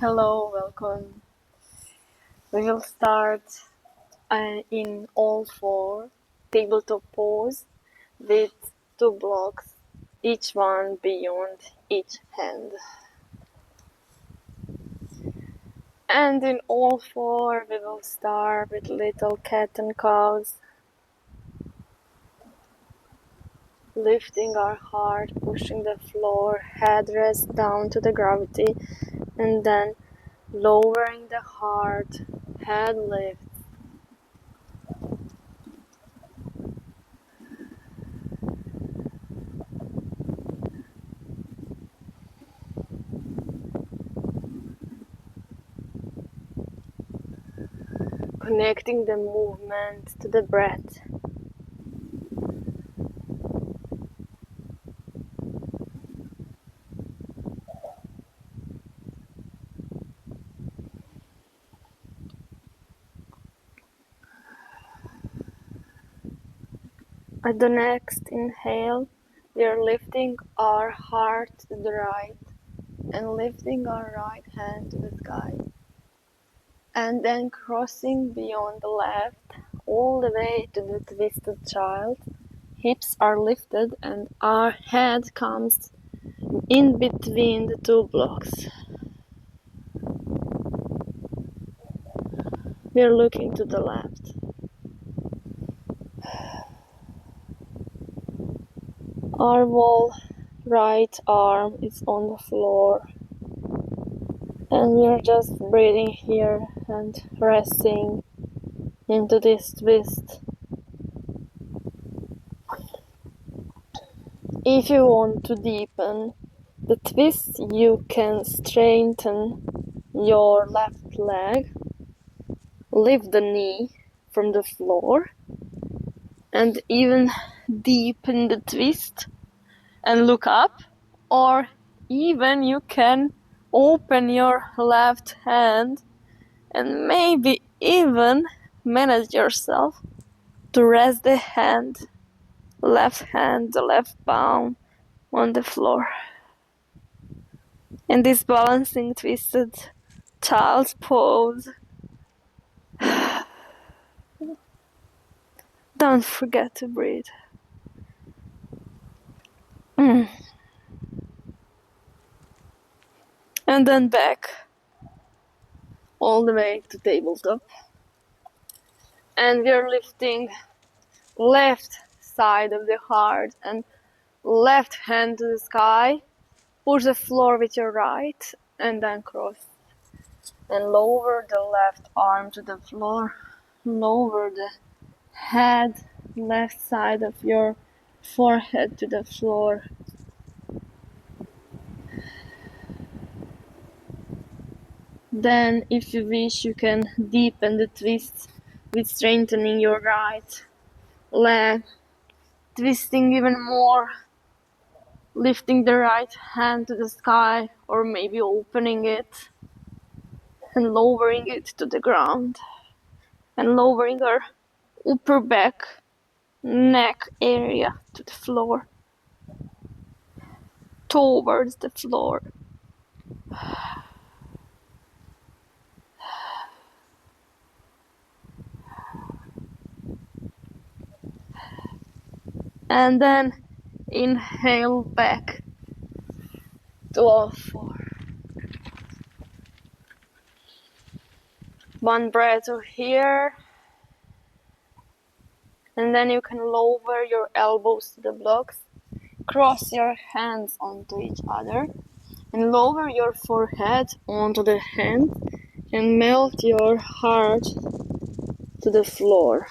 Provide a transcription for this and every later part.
Hello, welcome. We will start in all four tabletop pose with 2 blocks, each one beyond each hand. And in all four we will start with little cat and cows, lifting our heart, pushing the floor, head rest down to the gravity, and then lowering the heart, head lift. Connecting the movement to the breath. At the next inhale, we are lifting our heart to the right and lifting our right hand to the sky. And then crossing beyond the left all the way to the twisted child. Hips are lifted and our head comes in between the 2 blocks. We are looking to the left. Our whole right arm is on the floor. And we are just breathing here and resting into this twist. If you want to deepen the twist, you can straighten your left leg, lift the knee from the floor, and even deepen the twist and look up. Or even you can open your left hand and maybe even manage yourself to rest the left hand, the left palm on the floor. In this balancing twisted child's pose, don't forget to breathe. And then back all the way to tabletop. And we're lifting left side of the heart and left hand to the sky. Push the floor with your right and then cross. And lower the left arm to the floor. Lower the head, left side of your forehead to the floor. Then, if you wish, you can deepen the twist with strengthening your right leg, twisting even more, lifting the right hand to the sky, or maybe opening it and lowering it to the ground, and lowering our upper back, neck area to the floor, towards the floor. And then inhale back to all four. One breath to here. And then you can lower your elbows to the blocks. Cross your hands onto each other. And lower your forehead onto the hand. And melt your heart to the floor.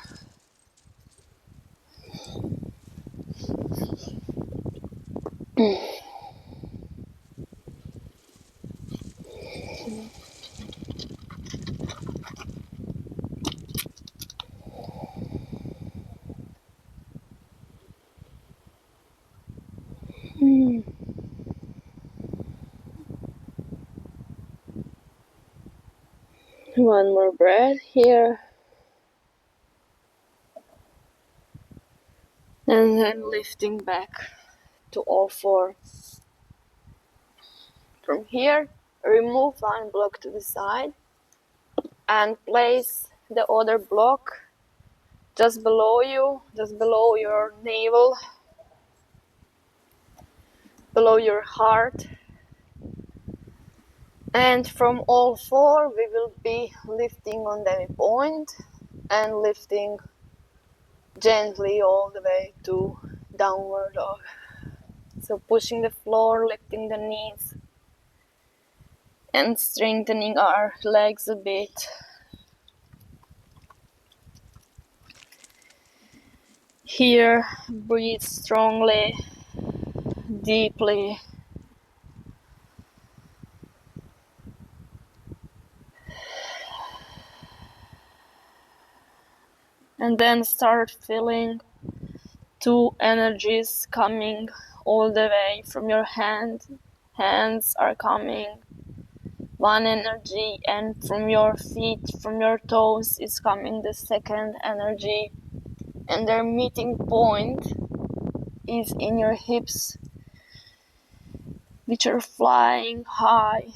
One more breath here. And then lifting back to all four. From here, remove one block to the side and place the other block just below you, just below your navel, below your heart. And from all four, we will be lifting on the point and lifting gently all the way to downward dog. So pushing the floor, lifting the knees, and strengthening our legs a bit. Here, breathe strongly, deeply. And then start feeling two energies coming all the way from your hand. Hands are coming. One energy, and from your feet, from your toes is coming the second energy. And their meeting point is in your hips, which are flying high.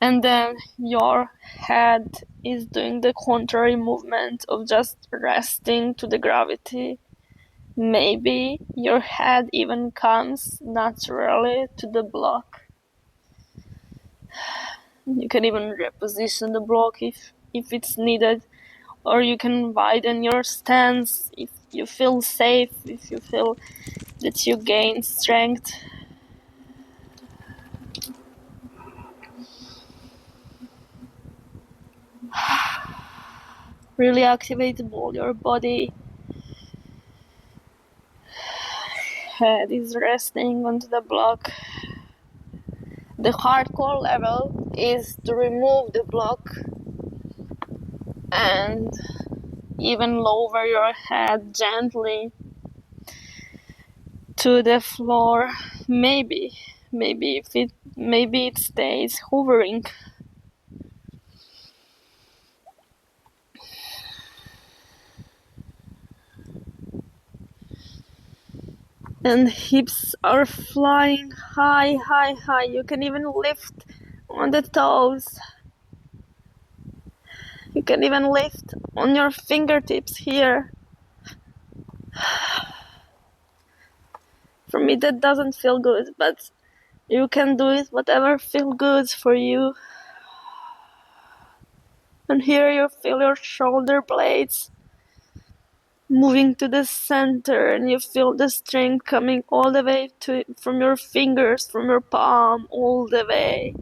And then your head is doing the contrary movement of just resting to the gravity. Maybe your head even comes naturally to the block. You can even reposition the block if it's needed, or you can widen your stance if you feel safe, if you feel that you gain strength. Really activate all your body. Head is resting onto the block. The hardcore level is to remove the block and even lower your head gently to the floor. Maybe it stays hovering. And hips are flying high, high, high. You can even lift on the toes. You can even lift on your fingertips here. For me that doesn't feel good, but you can do it whatever feels good for you. And here you feel your shoulder blades moving to the center, and you feel the strength coming all the way from your fingers, from your palm, all the way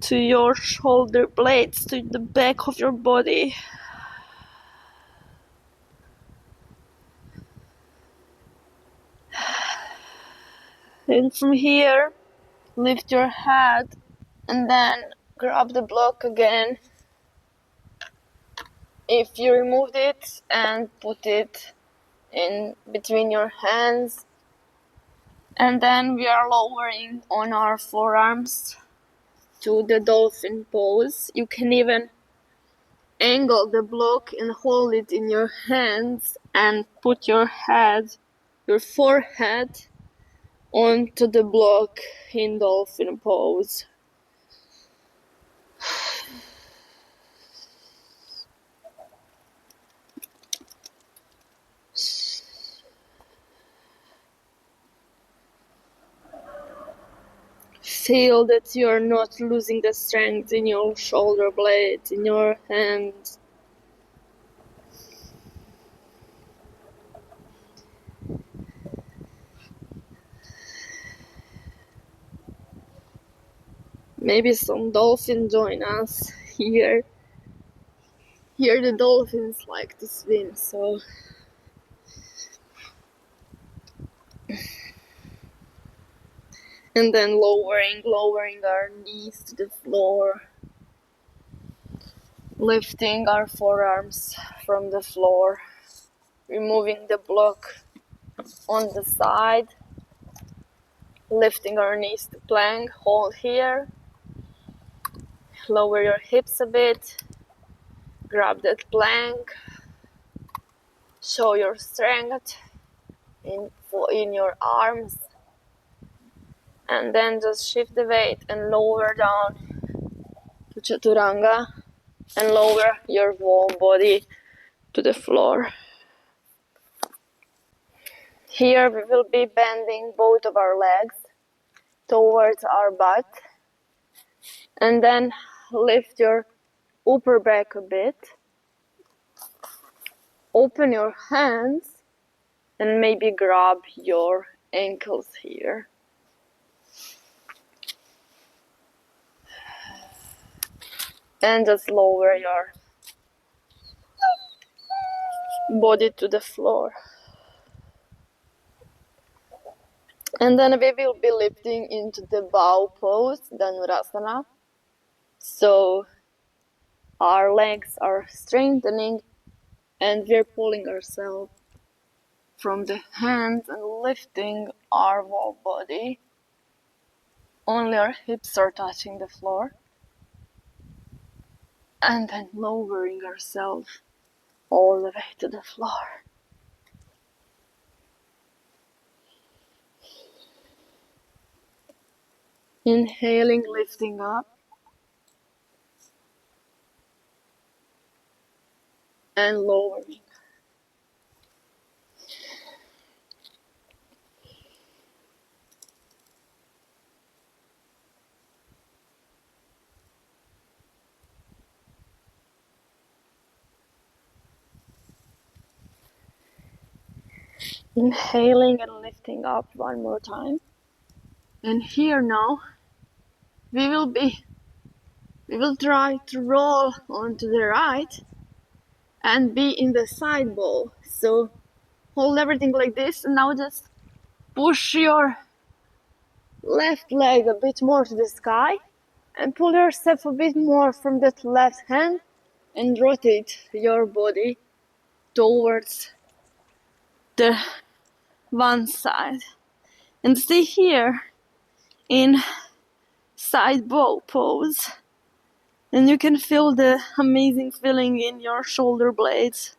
to your shoulder blades, to the back of your body. And from here, lift your head and then grab the block again. If you removed it, and put it in between your hands. And then we are lowering on our forearms to the dolphin pose. You can even angle the block and hold it in your hands and put your forehead onto the block in dolphin pose. Feel that you're not losing the strength in your shoulder blades, in your hands. Maybe some dolphins join us here. Here the dolphins like to swim, so... And then lowering our knees to the floor. Lifting our forearms from the floor. Removing the block on the side. Lifting our knees to plank. Hold here. Lower your hips a bit. Grab that plank. Show your strength in your arms. And then just shift the weight and lower down to Chaturanga and lower your whole body to the floor. Here we will be bending both of our legs towards our butt, and then lift your upper back a bit. Open your hands and maybe grab your ankles here. And just lower your body to the floor. And then we will be lifting into the bow pose, Dhanurasana. So our legs are strengthening and we're pulling ourselves from the hands and lifting our whole body. Only our hips are touching the floor. And then lowering ourselves all the way to the floor. Inhaling, lifting up. And lowering. Inhaling and lifting up one more time. And here now, we will try to roll onto the right and be in the side bowl. So hold everything like this, and now just push your left leg a bit more to the sky and pull yourself a bit more from that left hand and rotate your body towards the one side. And stay here in side bow pose. And you can feel the amazing feeling in your shoulder blades.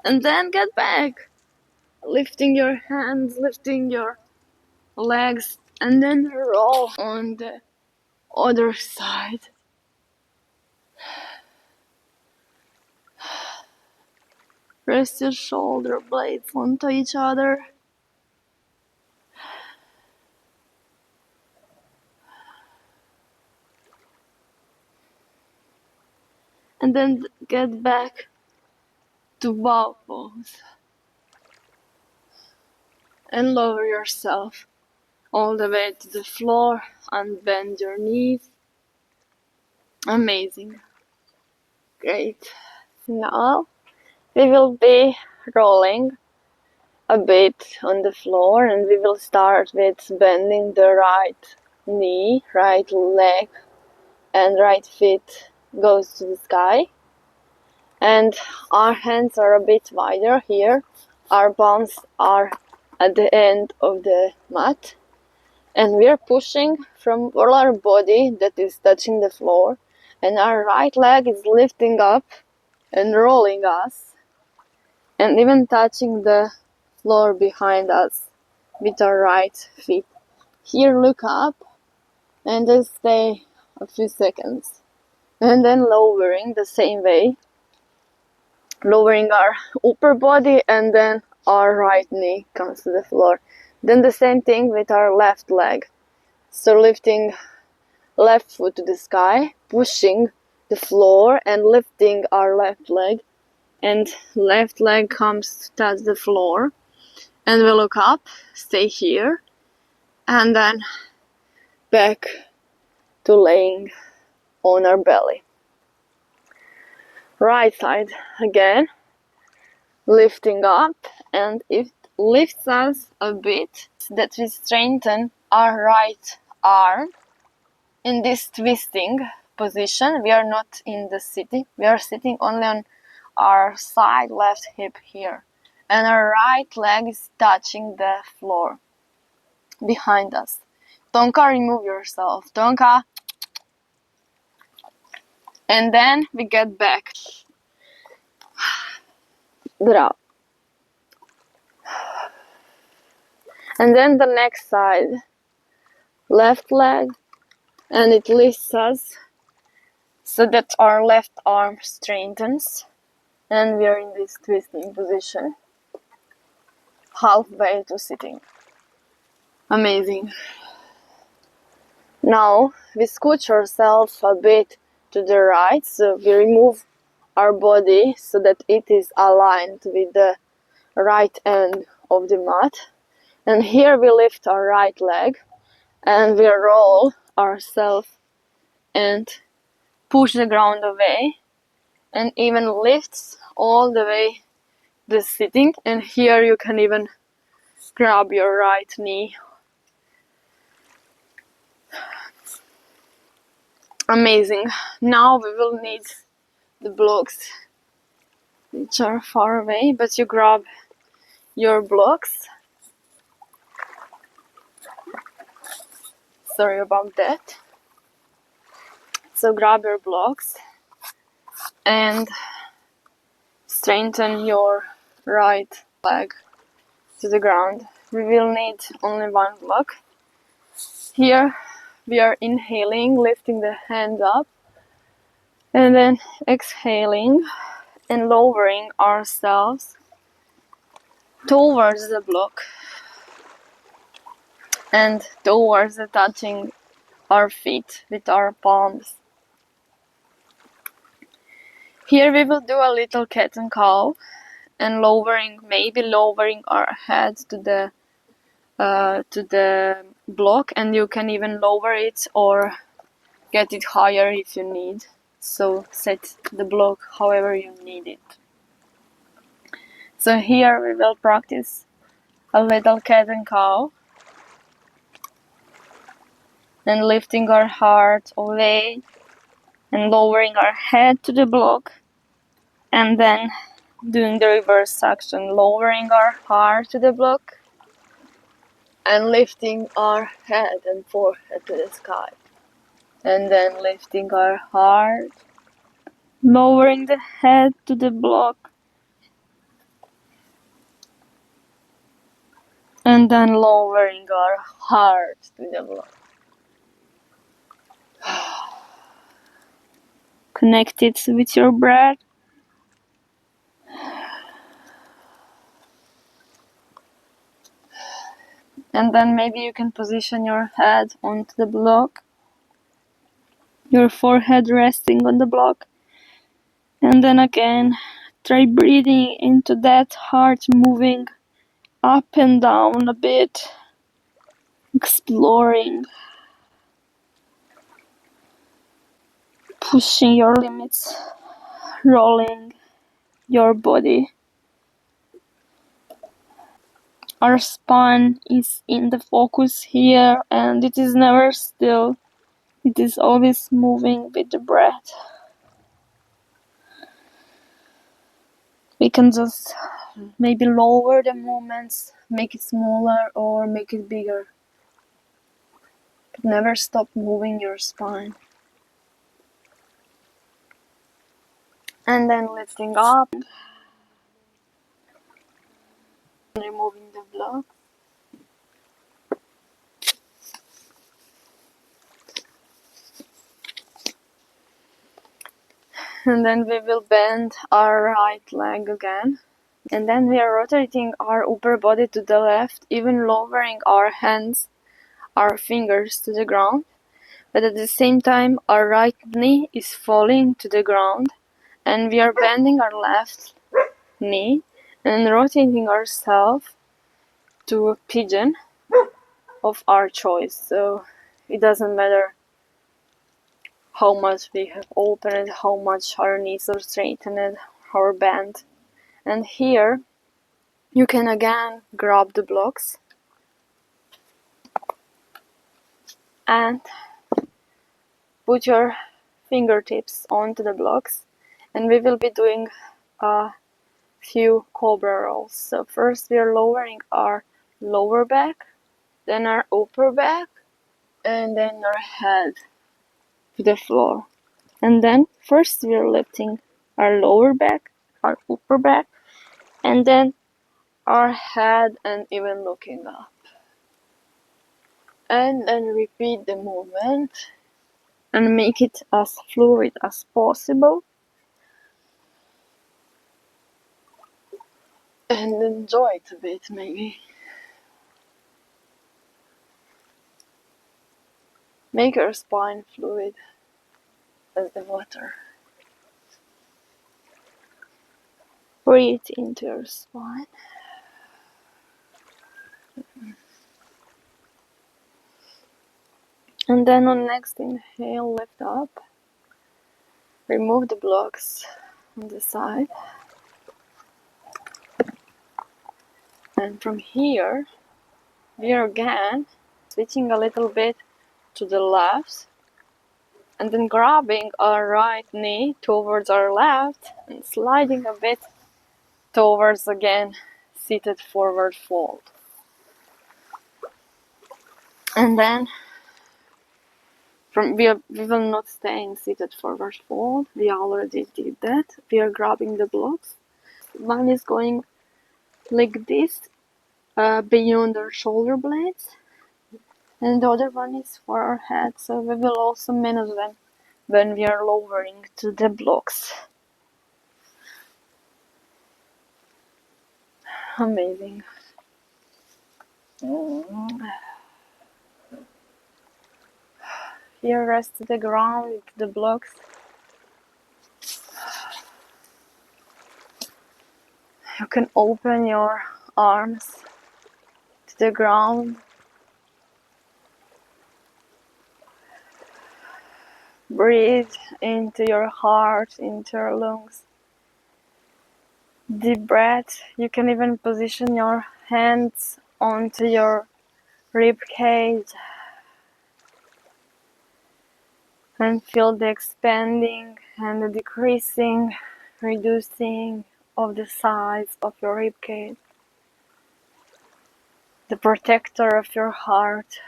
And then get back, lifting your hands, lifting your legs, and then roll on the other side. Press your shoulder blades onto each other. And then get back to bow pose. And lower yourself all the way to the floor and bend your knees. Amazing. Great. Now we will be rolling a bit on the floor, and we will start with bending the right knee, right leg, and right foot goes to the sky. And our hands are a bit wider here. Our palms are at the end of the mat. And we are pushing from all our body that is touching the floor. And our right leg is lifting up and rolling us. And even touching the floor behind us with our right feet. Here, look up and just stay a few seconds. And then lowering the same way. Lowering our upper body, and then our right knee comes to the floor. Then the same thing with our left leg. So lifting left foot to the sky, pushing the floor and lifting our left leg. And left leg comes to touch the floor. And we look up, stay here. And then back to laying on our belly. Right side again. Lifting up, and it lifts us a bit, that we strengthen our right arm in this twisting position. We are not in the sitting, we are sitting only on our side left hip here, and our right leg is touching the floor behind us. Tonka, remove yourself. Tonka. And then we get back. Drop. And then the next side. Left leg. And it lifts us so that our left arm straightens. And we are in this twisting position. Halfway to sitting. Amazing. Now we scooch ourselves a bit to the right, so we remove our body so that it is aligned with the right end of the mat. And here we lift our right leg and we roll ourselves and push the ground away, and even lifts all the way the sitting. And here you can even grab your right knee. Amazing. Now we will need the blocks which are far away, but you grab your blocks. Sorry about that. So grab your blocks and straighten your right leg to the ground. We will need only one block. Here we are inhaling, lifting the hands up, and then exhaling and lowering ourselves towards the block and towards the touching our feet with our palms. Here we will do a little cat and cow and maybe lowering our head to the block, and you can even lower it or get it higher if you need. So set the block however you need it. So here we will practice a little cat and cow and lifting our heart away and lowering our head to the block, and then doing the reverse action, lowering our heart to the block and lifting our head and forehead to the sky, and then lifting our heart, lowering the head to the block, and then lowering our heart to the block. Connect it with your breath. And then maybe you can position your head onto the block, your forehead resting on the block. And then again, try breathing into that heart, moving up and down a bit, exploring, pushing your limits, rolling your body. Our spine is in the focus here, and it is never still. It is always moving with the breath. We can just maybe lower the movements, make it smaller or make it bigger. But never stop moving your spine. And then lifting up, removing the block. And then we will bend our right leg again. And then we are rotating our upper body to the left, even lowering our hands, our fingers to the ground. But at the same time, our right knee is falling to the ground. And we are bending our left knee and rotating ourselves to a pigeon of our choice. So it doesn't matter how much we have opened, how much our knees are straightened, or bent. And here you can again grab the blocks and put your fingertips onto the blocks, and we will be doing a few Cobra rolls. So first we are lowering our lower back, then our upper back, and then our head to the floor. And then first we are lifting our lower back, our upper back, and then our head and even looking up. And then repeat the movement and make it as fluid as possible. And enjoy it a bit, maybe. Make your spine fluid as the water. Breathe into your spine. And then on next inhale, lift up. Remove the blocks on the side. And from here, we are again switching a little bit to the left. And then grabbing our right knee towards our left and sliding a bit towards again seated forward fold. And then we will not stay in seated forward fold. We already did that. We are grabbing the blocks. One is going like this beyond our shoulder blades, and the other one is for our head. So we will also manage them when we are lowering to the blocks. Amazing. Here rest to the ground with the blocks. You can open your arms to the ground. Breathe into your heart, into your lungs. Deep breath. You can even position your hands onto your rib cage and feel the expanding and the decreasing, reducing of the size of your rib cage. The protector of your heart.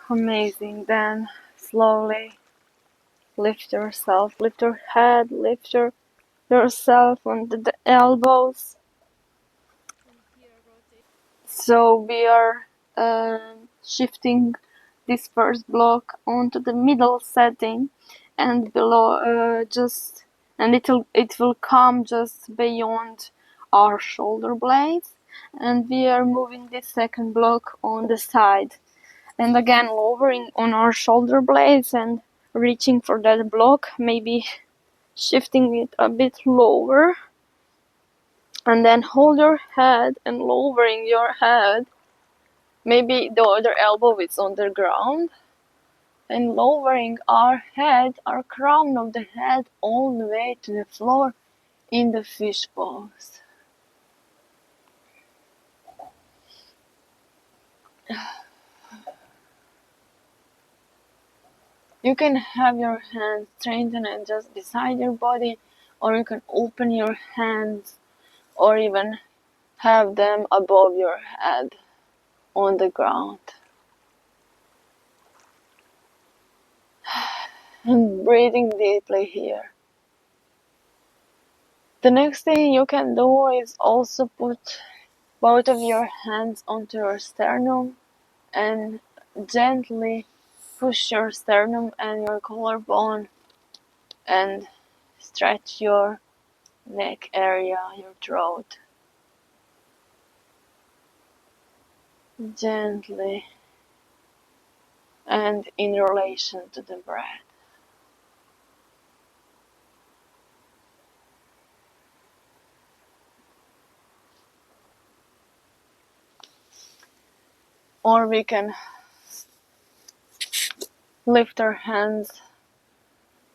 Amazing. Then slowly lift yourself, lift your head, lift yourself onto the elbows. So we are shifting this first block onto the middle setting, and below it will come just beyond our shoulder blades, and we are moving this second block on the side, and again lowering on our shoulder blades and reaching for that block, maybe shifting it a bit lower, and then hold your head and lowering your head. Maybe the other elbow is on the ground, and lowering our head, our crown of the head, all the way to the floor in the fish pose. You can have your hands straightened and just beside your body, or you can open your hands, or even have them above your head on the ground. And breathing deeply here. The next thing you can do is also put both of your hands onto your sternum and gently push your sternum and your collarbone and stretch your neck area, your throat. Gently and in relation to the breath. Or we can lift our hands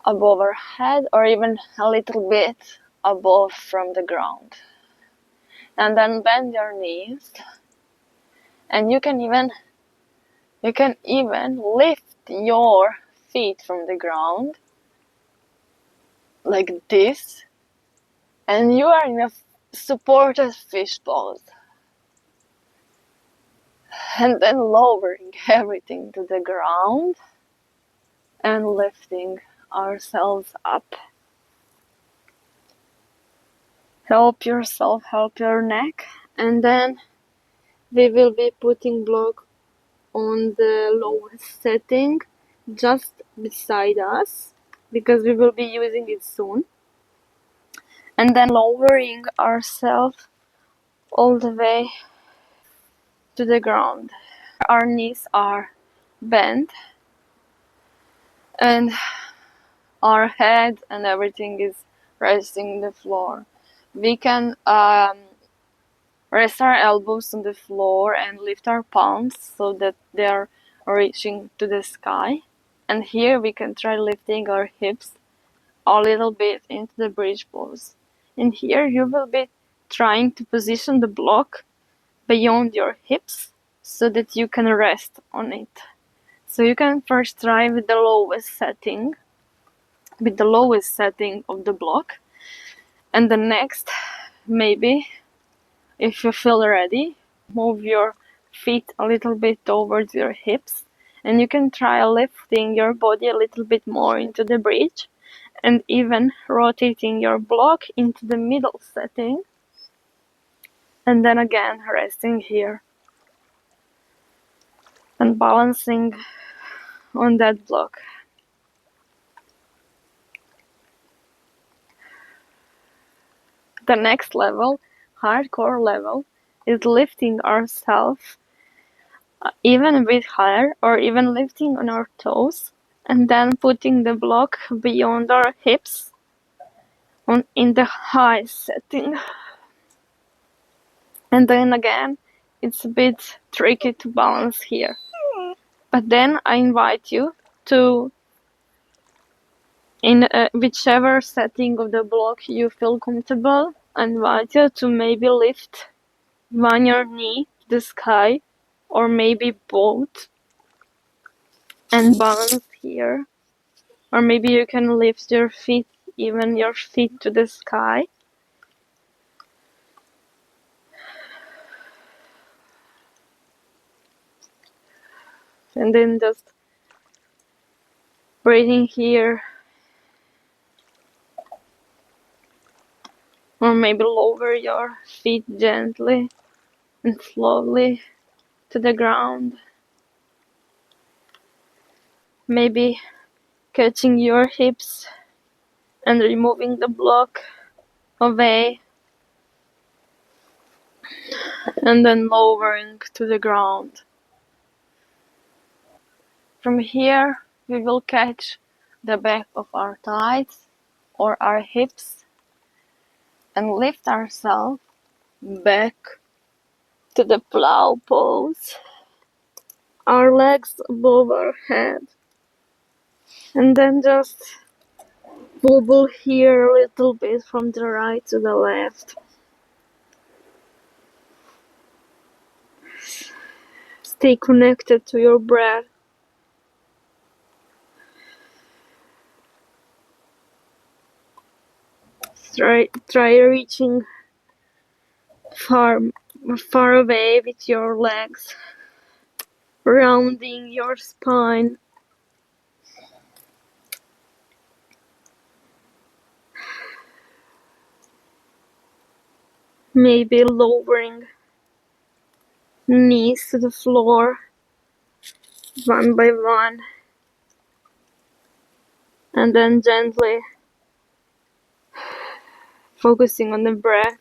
above our head, or even a little bit above from the ground. And then bend your knees, and you can even lift your feet from the ground, like this, and you are in a supported fish pose. And then lowering everything to the ground and lifting ourselves up. Help yourself, help your neck, and then we will be putting block on the lowest setting just beside us, because we will be using it soon. And then lowering ourselves all the way to the ground. Our knees are bent and our head and everything is resting on the floor. We can rest our elbows on the floor and lift our palms so that they are reaching to the sky. And here we can try lifting our hips a little bit into the bridge pose. And here you will be trying to position the block beyond your hips so that you can rest on it. So you can first try with the lowest setting of the block, and the next, maybe, if you feel ready, move your feet a little bit towards your hips, and you can try lifting your body a little bit more into the bridge, and even rotating your block into the middle setting, and then again resting here and balancing on that block. The next level, hardcore level, is lifting ourselves even a bit higher, or even lifting on our toes, and then putting the block beyond our hips in the high setting. And then again, it's a bit tricky to balance here. But then I invite you to, in whichever setting of the block you feel comfortable, I invite you to maybe lift one your knee to the sky, or maybe both, and balance here. Or maybe you can lift your feet, even your feet to the sky. And then just breathing here. Or maybe lower your feet gently and slowly to the ground. Maybe catching your hips and removing the block away. And then lowering to the ground. From here, we will catch the back of our thighs or our hips and lift ourselves back to the plow pose. Our legs above our head. And then just wobble here a little bit from the right to the left. Stay connected to your breath. Try reaching far away with your legs, rounding your spine. Maybe lowering knees to the floor one by one, and then gently focusing on the breath,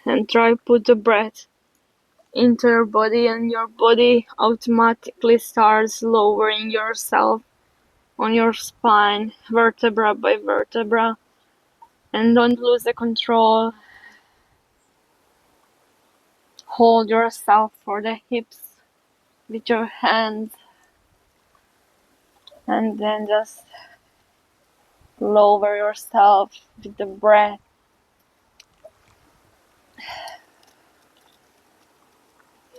and try put the breath into your body, and your body automatically starts lowering yourself on your spine, vertebra by vertebra. And don't lose the control. Hold yourself for the hips with your hands, and then just lower yourself with the breath.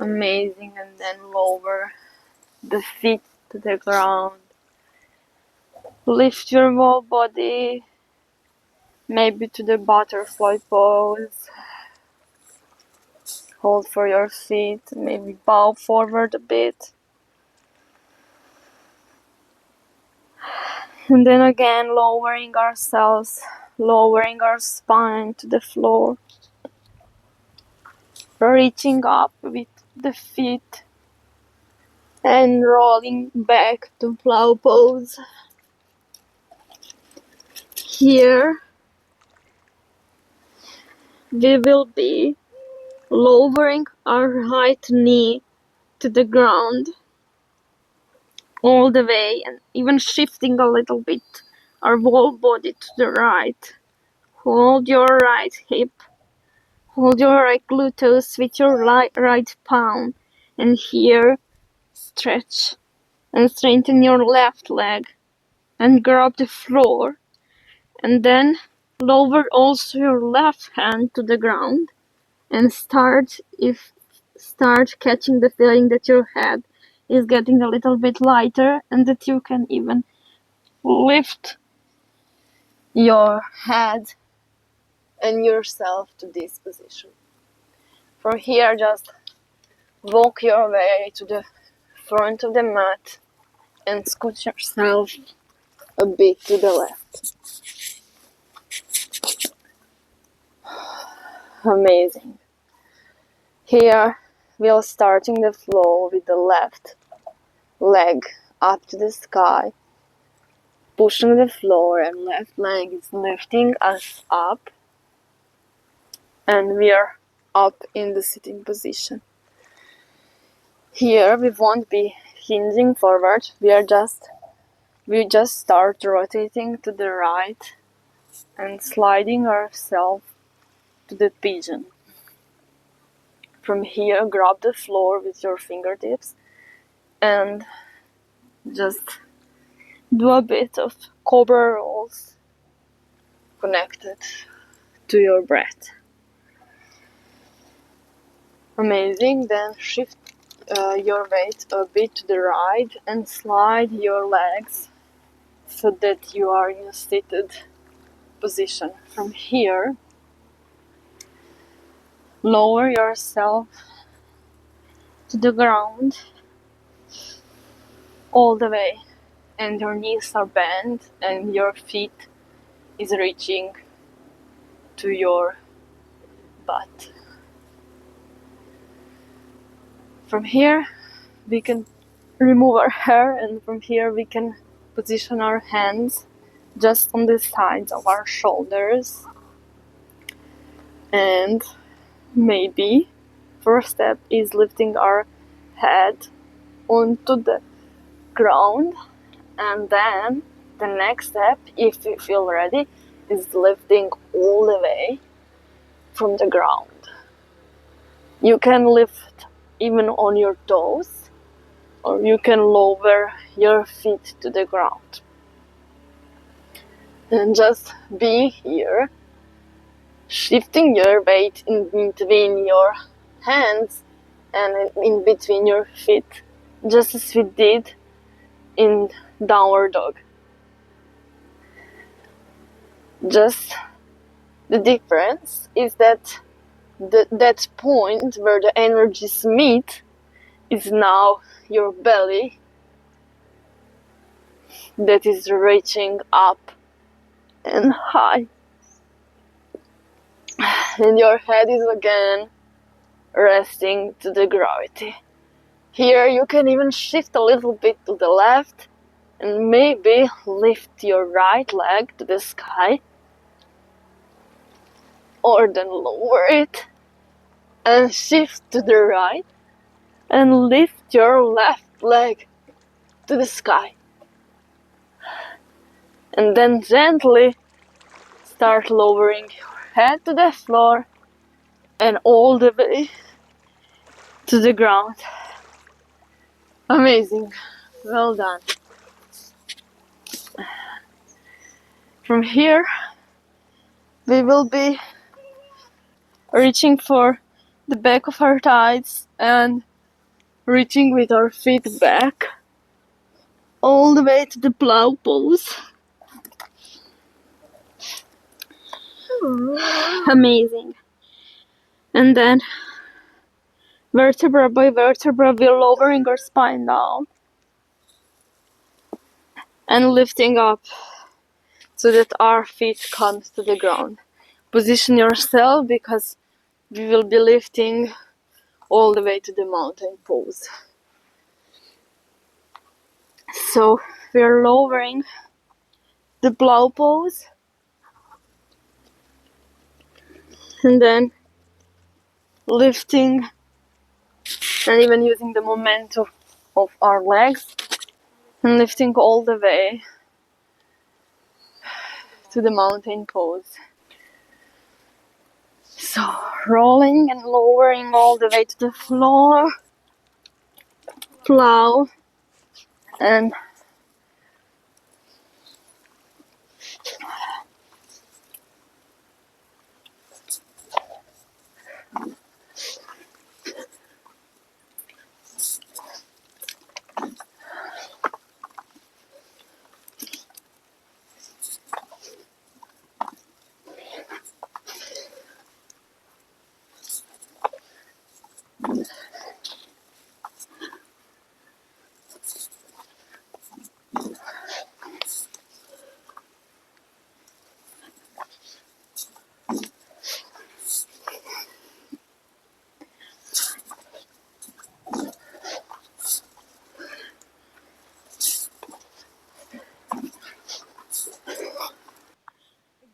Amazing. And then lower the feet to the ground. Lift your whole body, maybe to the butterfly pose. Hold for your feet, maybe bow forward a bit. And then again, lowering ourselves, lowering our spine to the floor. Reaching up with the feet and rolling back to plow pose. Here we will be lowering our right knee to the ground all the way and even shifting a little bit our whole body to the right. Hold your right hip, hold your right gluteus with your right palm, and here stretch and straighten your left leg and grab the floor, and then lower also your left hand to the ground and start catching the feeling that your head is getting a little bit lighter and that you can even lift your head and yourself to this position. From here, just walk your way to the front of the mat and scoot yourself a bit to the left. Amazing. Here, we are starting the flow with the left leg up to the sky, pushing the floor, and left leg is lifting us up, and we are up in the sitting position. Here we won't be hinging forward, we just start rotating to the right and sliding ourselves to the pigeon. From here, grab the floor with your fingertips and just do a bit of Cobra rolls connected to your breath. Amazing. Then shift your weight a bit to the right and slide your legs so that you are in a seated position. From here, lower yourself to the ground all the way, and your knees are bent and your feet is reaching to your butt. From here, we can remove our hair, and from here we can position our hands just on the sides of our shoulders. And maybe first step is lifting our head onto the ground, and then the next step, if you feel ready, is lifting all the way from the ground. You can lift even on your toes, or you can lower your feet to the ground. And just be here, shifting your weight in between your hands and in between your feet, just as we did in downward dog. Just the difference is that that point where the energies meet is now your belly that is reaching up and high, and your head is again resting to the gravity. Here you can even shift a little bit to the left and maybe lift your right leg to the sky, or then lower it and shift to the right and lift your left leg to the sky. And then gently start lowering your head to the floor and all the way to the ground. Amazing. Well done. From here, we will be reaching for the back of our thighs and reaching with our feet back all the way to the plow pose. Amazing. And then vertebra by vertebra, we're lowering our spine down and lifting up so that our feet comes to the ground. Position yourself because we will be lifting all the way to the mountain pose. So we're lowering the plow pose and then lifting and even using the momentum of our legs and lifting all the way to the mountain pose. So rolling and lowering all the way to the floor, plow, and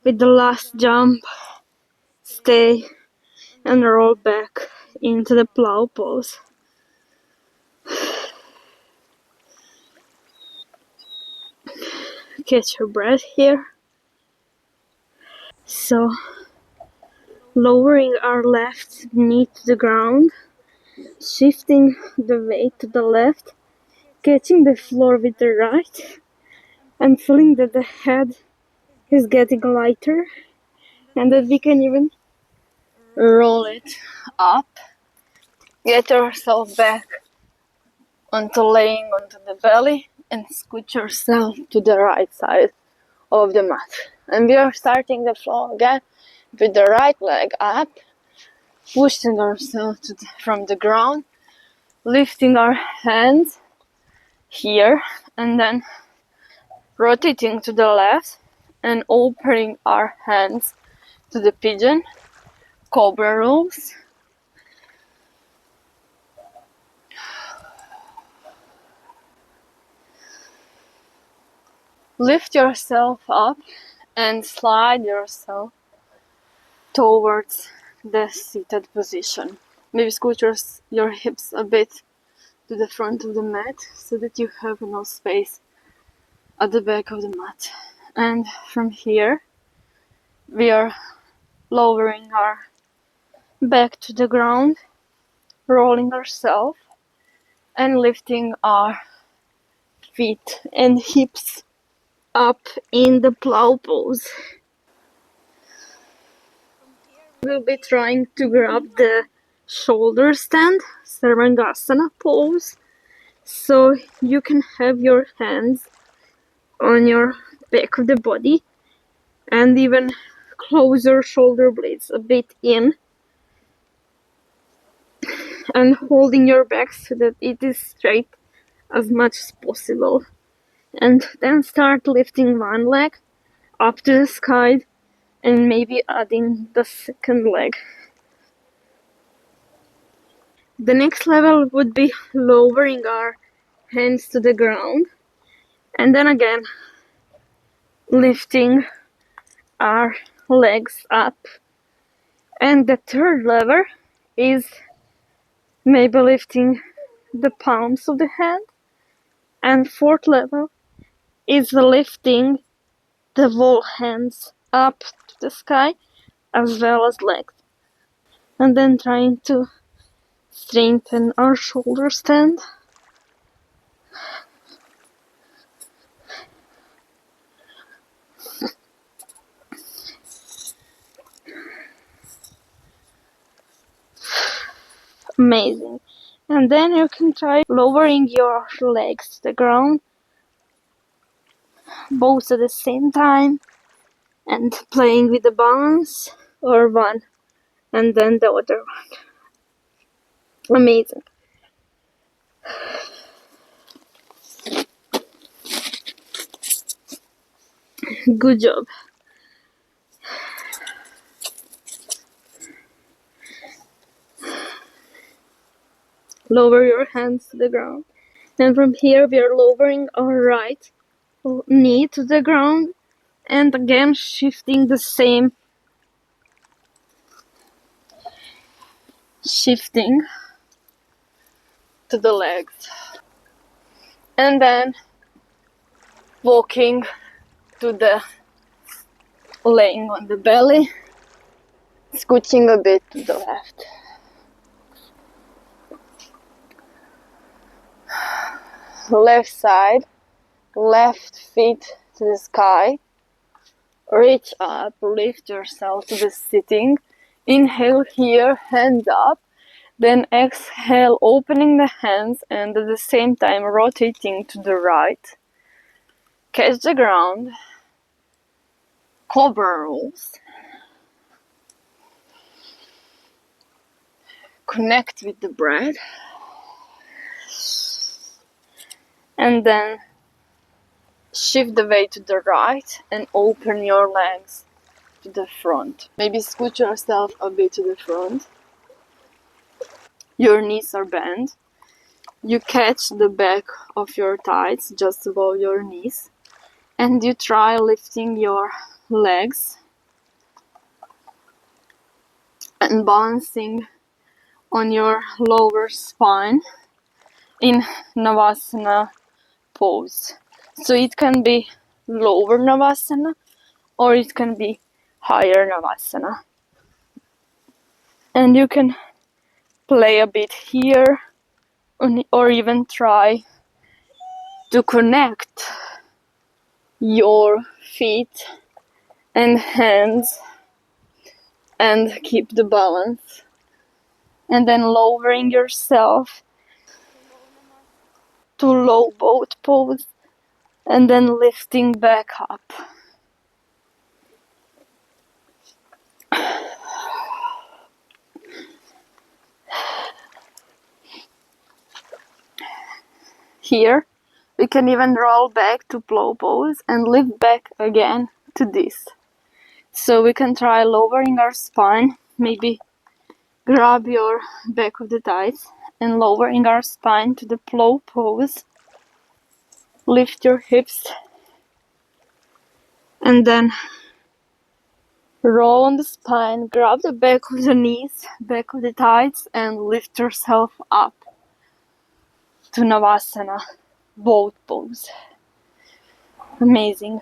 with the last jump, stay and roll back into the plow pose. Catch your breath here. So lowering our left knee to the ground, shifting the weight to the left, catching the floor with the right, and feeling that the head is getting lighter and that we can even roll it up. Get yourself back onto laying onto the belly and scoot yourself to the right side of the mat. And we are starting the flow again with the right leg up, pushing ourselves from the ground, lifting our hands here and then rotating to the left and opening our hands to the pigeon, Cobra rules. Lift yourself up and slide yourself towards the seated position. Maybe scoot your hips a bit to the front of the mat so that you have enough space at the back of the mat. And from here, we are lowering our back to the ground, rolling ourselves, and lifting our feet and hips up in the plow pose. We'll be trying to grab the shoulder stand, Sarvangasana pose, so you can have your hands on your back of the body and even close your shoulder blades a bit in and holding your back so that it is straight as much as possible. And then start lifting one leg up to the sky and maybe adding the second leg. The next level would be lowering our hands to the ground and then again lifting our legs up. And the third level is maybe lifting the palms of the hand, and fourth level is lifting the whole hands up to the sky as well as legs, and then trying to strengthen our shoulder stand. Amazing. And then you can try lowering your legs to the ground both at the same time and playing with the balance, or one and then the other one. Amazing. Good job. Lower your hands to the ground. And from here we are lowering our right knee to the ground, and again shifting the same, shifting to the legs. And then walking to the laying on the belly, scooching a bit to the left. Left side, left feet to the sky. Reach up, lift yourself to the sitting. Inhale here, hands up. Then exhale, opening the hands and at the same time rotating to the right. Catch the ground. Cobra rolls. Connect with the breath. And then shift the weight to the right and open your legs to the front. Maybe scoot yourself a bit to the front. Your knees are bent. You catch the back of your thighs just above your knees. And you try lifting your legs and balancing on your lower spine in Navasana pose. So it can be lower Navasana or it can be higher Navasana. And you can play a bit here or even try to connect your feet and hands and keep the balance. And then lowering yourself to low boat pose and then lifting back up. Here we can even roll back to plow pose and lift back again to this. So we can try lowering our spine, maybe grab your back of the thighs and lowering our spine to the plow pose. Lift your hips and then roll on the spine, grab the back of the knees, back of the thighs and lift yourself up to Navasana boat pose. Amazing.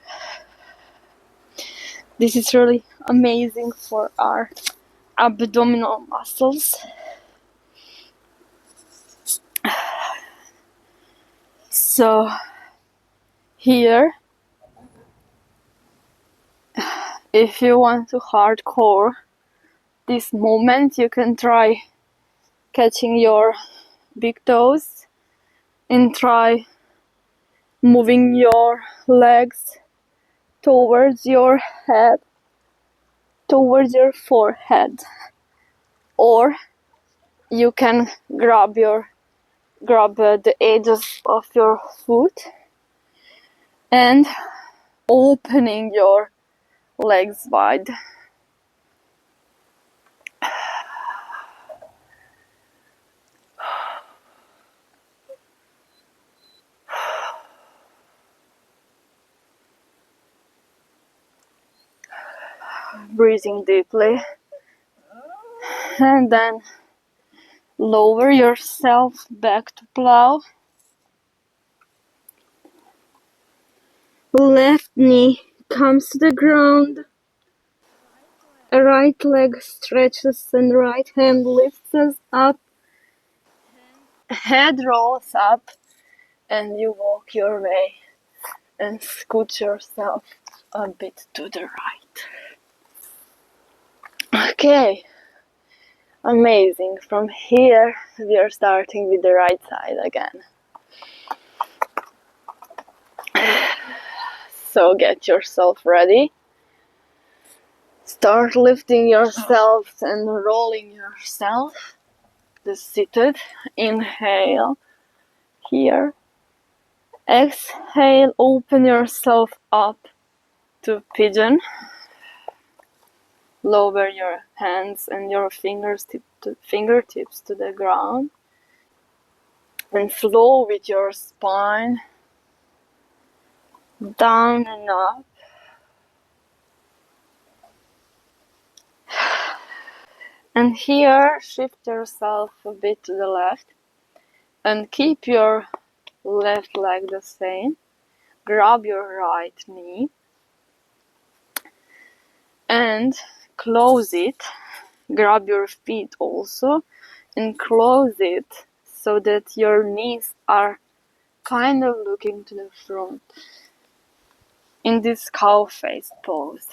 This is really amazing for our abdominal muscles. So here, if you want to hardcore this moment, you can try catching your big toes and try moving your legs towards your head, towards your forehead. Or you can grab the edges of your foot and opening your legs wide. Breathing deeply. And then lower yourself back to plow. Left knee comes to the ground. Right leg stretches and right hand lifts us up. Head rolls up and you walk your way and scoot yourself a bit to the right. Okay. Amazing. From here we are starting with the right side again. So get yourself ready. Start lifting yourself and rolling yourself. The seated. Inhale here. Exhale, open yourself up to pigeon. Lower your hands and your fingertips to the ground. And flow with your spine down and up. And here, shift yourself a bit to the left and keep your left leg the same. Grab your right knee and close it. Grab your feet also and close it so that your knees are kind of looking to the front in this cow face pose.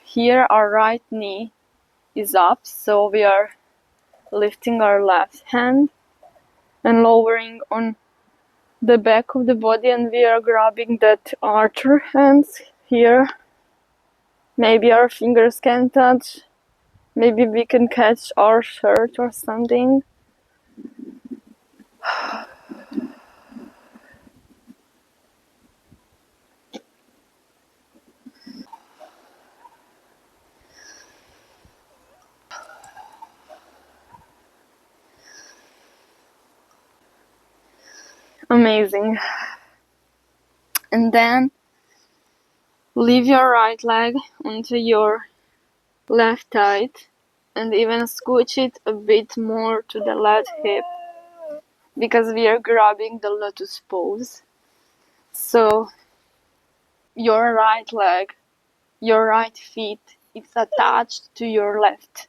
Here our right knee is up, so we are lifting our left hand and lowering on the back of the body, and we are grabbing that archer hands here. Maybe our fingers can touch, maybe we can catch our shirt or something. Amazing. And then leave your right leg onto your left thigh and even scooch it a bit more to the left hip because we are grabbing the lotus pose. So your right leg, your right feet is attached to your left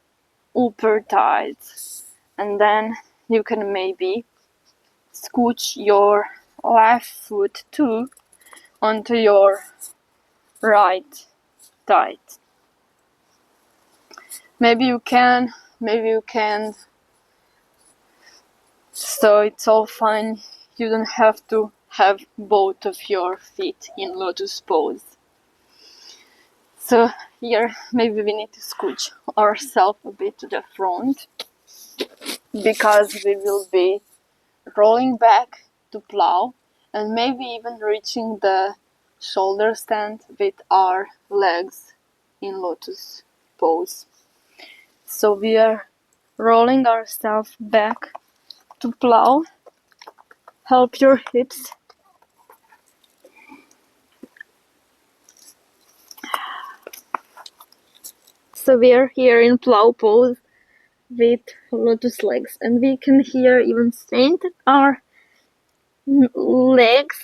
upper thighs, and then you can maybe scooch your left foot too onto your right thigh. Maybe you can, maybe you can't. So it's all fine. You don't have to have both of your feet in lotus pose. So here maybe we need to scooch ourselves a bit to the front because we will be rolling back to plow and maybe even reaching the shoulder stand with our legs in lotus pose. So we are rolling ourselves back to plow. Help your hips. So we are here in plow pose with lotus legs, and we can here even straighten our legs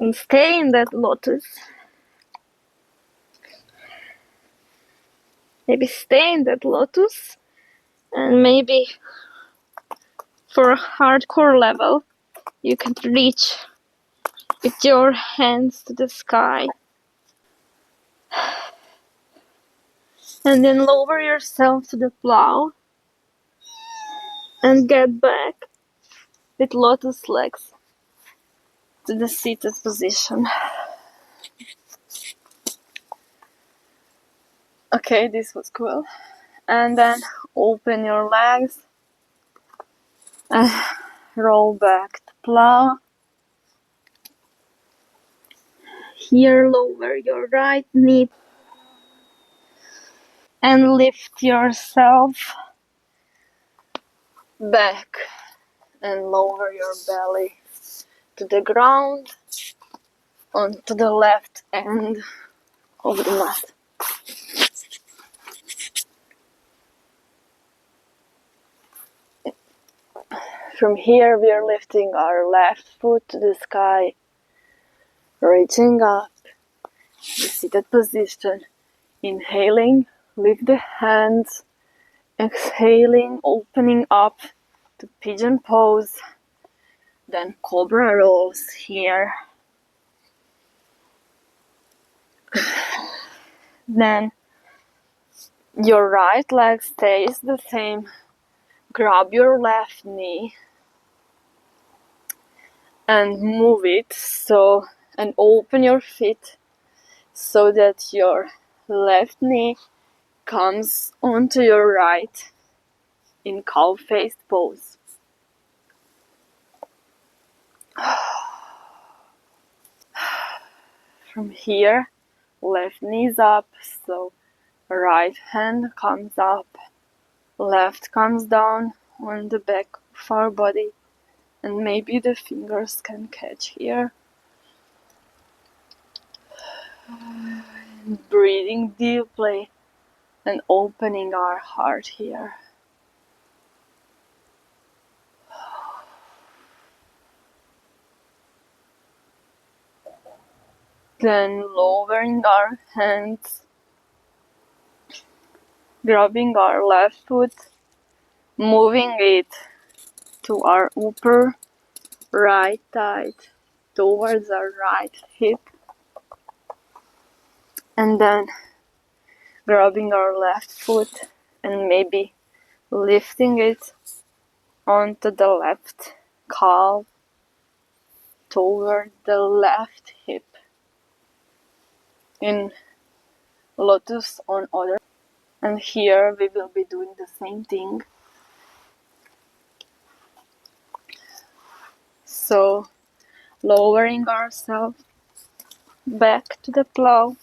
and stay in that lotus. Maybe stay in that lotus, and maybe for a hardcore level you can reach with your hands to the sky and then lower yourself to the plow and get back with lotus legs to the seated position. Okay, this was cool. And then open your legs and roll back to plow. Here, lower your right knee and lift yourself back and lower your belly to the ground onto the left end of the mat. From here we are lifting our left foot to the sky, reaching up, the seated position, inhaling, lift the hands, exhaling, opening up to pigeon pose, then cobra rolls here. Then your right leg stays the same. Grab your left knee and move it so, and open your feet so that your left knee comes onto your right in cow-faced pose. From here, left knee's up, so right hand comes up, left comes down on the back of our body, and maybe the fingers can catch here. Breathing deeply and opening our heart here. Then lowering our hands, grabbing our left foot, moving it to our upper right thigh towards our right hip, and then grabbing our left foot and maybe lifting it onto the left calf toward the left hip in lotus on other. And here we will be doing the same thing. So lowering ourselves back to the plow.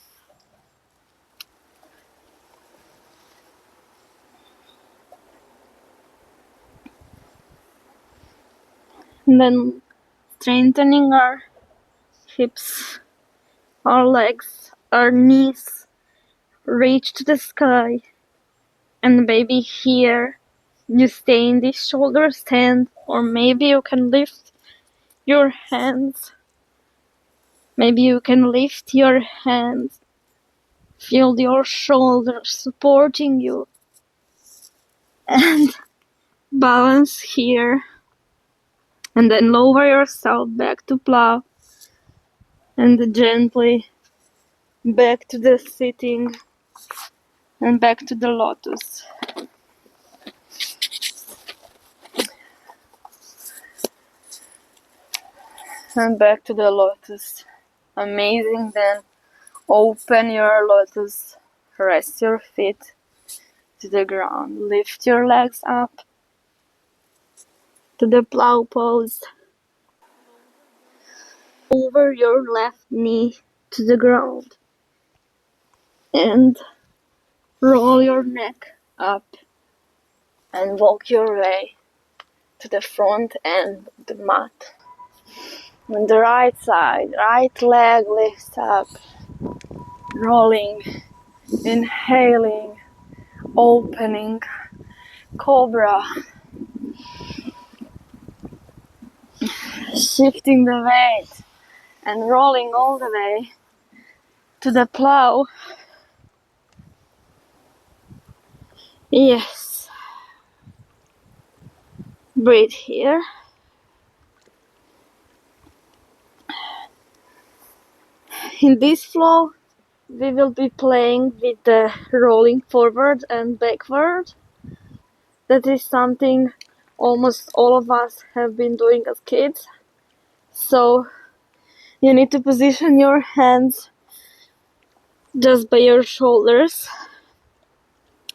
And then strengthening our hips, our legs, our knees reach to the sky. And maybe here you stay in this shoulder stand, or maybe you can lift your hands. Maybe you can lift your hands. Feel your shoulders supporting you. And balance here. And then lower yourself back to plow. And gently back to the sitting. And back to the lotus. And back to the lotus. Amazing. Then open your lotus. Rest your feet to the ground. Lift your legs up to the plow pose. Over your left knee to the ground. And roll your neck up and walk your way to the front end of the mat. On the right side, right leg lifts up, rolling, inhaling, opening, Cobra, shifting the weight and rolling all the way to the plow. Yes. Breathe here. In this flow, we will be playing with the rolling forward and backward. That is something almost all of us have been doing as kids. So you need to position your hands just by your shoulders,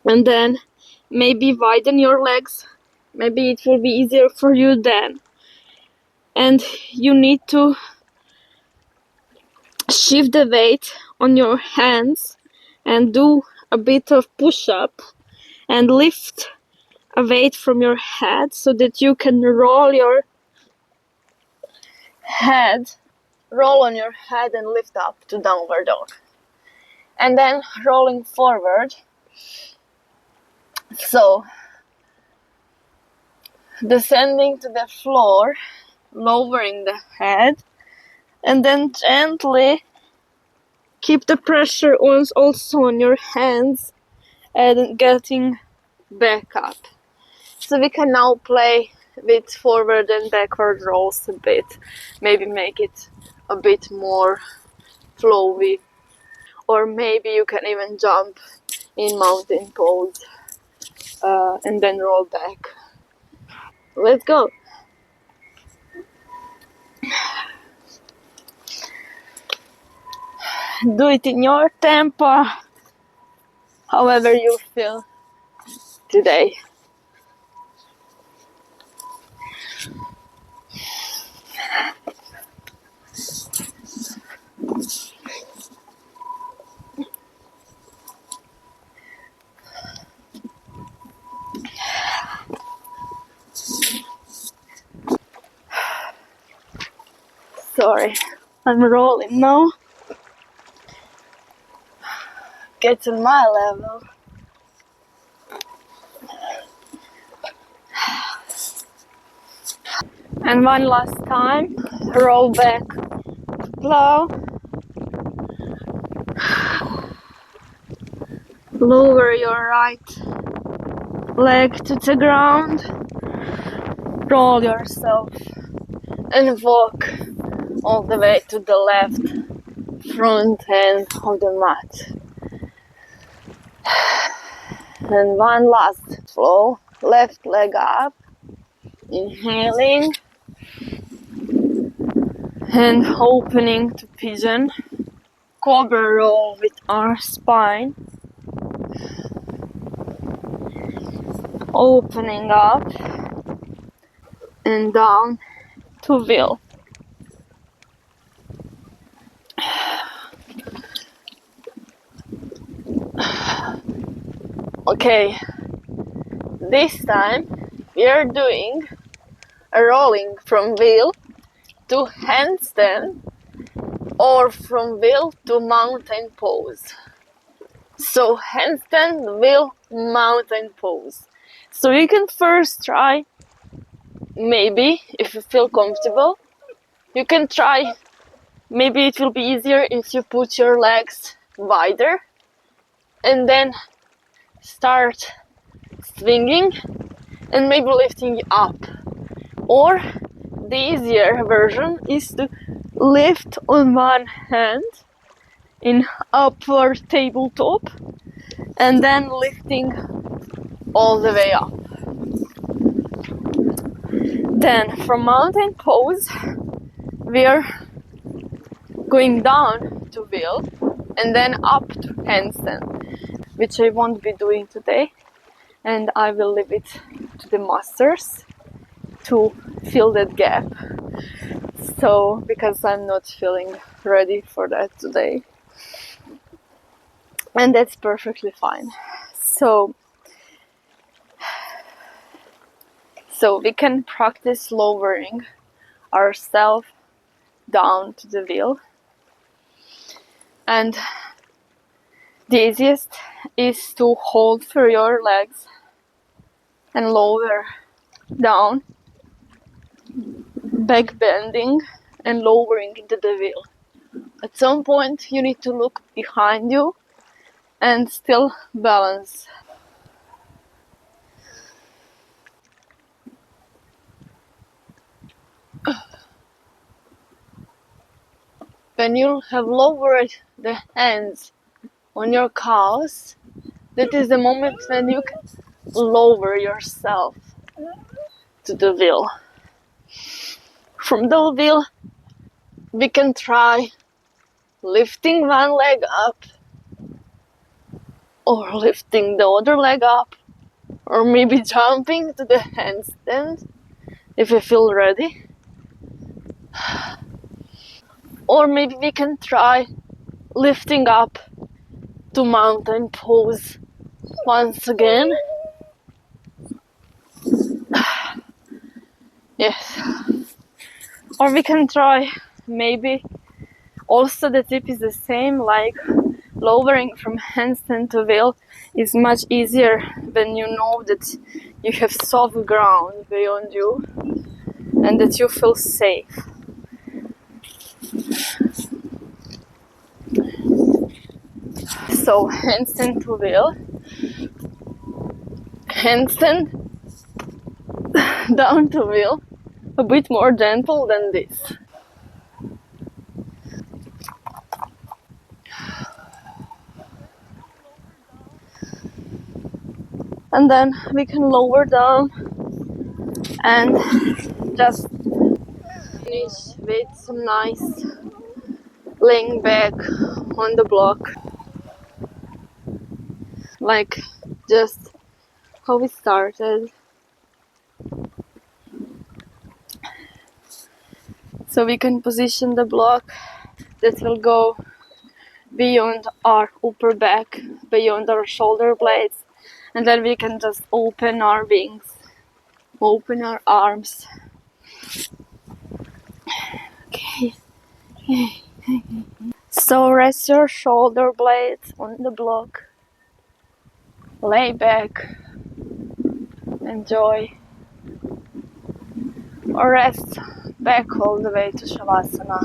and then maybe widen your legs. Maybe it will be easier for you then. And you need to shift the weight on your hands and do a bit of push-up and lift a weight from your head so that you can roll your head, roll on your head and lift up to downward dog. And then rolling forward. So descending to the floor, lowering the head, and then gently keep the pressure also on your hands and getting back up. So we can now play with forward and backward rolls a bit. Maybe make it a bit more flowy. Or maybe you can even jump in mountain pose and then roll back. Let's go. Do it in your tempo, however you feel today. Sorry, I'm rolling now. Get to my level. And one last time, roll back, plow. Lower your right leg to the ground. Roll yourself and walk all the way to the left front end of the mat. And one last flow, left leg up, inhaling and opening to pigeon. Cobra roll with our spine. Opening up and down to wheel. Okay, this time we are doing a rolling from wheel to handstand or from wheel to mountain pose. So handstand, wheel, mountain pose. So you can first try, maybe if you feel comfortable, you can try, maybe it will be easier if you put your legs wider and then start swinging and maybe lifting up. Or the easier version is to lift on one hand in upward tabletop and then lifting all the way up. Then from mountain pose we are going down to wheel and then up to handstand, which I won't be doing today, and I will leave it to the masters to fill that gap. So, because I'm not feeling ready for that today. And that's perfectly fine. So we can practice lowering ourselves down to the wheel. And the easiest is to hold for your legs and lower down, back bending and lowering into the wheel. At some point you need to look behind you and still balance. When you have lowered the hands on your calves, that is the moment when you can lower yourself to the wheel. From the wheel, we can try lifting one leg up, or lifting the other leg up, or maybe jumping to the handstand if you feel ready. Or maybe we can try lifting up to mountain pose once again. Yes. Or we can try, maybe also the tip is the same, like lowering from handstand to wheel is much easier when you know that you have soft ground beyond you and that you feel safe. So handstand to wheel, handstand down to wheel, a bit more gentle than this. And then we can lower down and just finish with some nice laying back on the block, like just how we started. So we can position the block that will go beyond our upper back, beyond our shoulder blades, and then we can just open our wings, open our arms. Okay. So rest your shoulder blades on the block, lay back, enjoy, or rest back all the way to shavasana.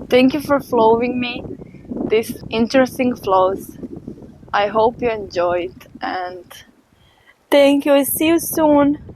Thank you for flowing me these interesting flows. I hope you enjoyed, and thank you. See you soon.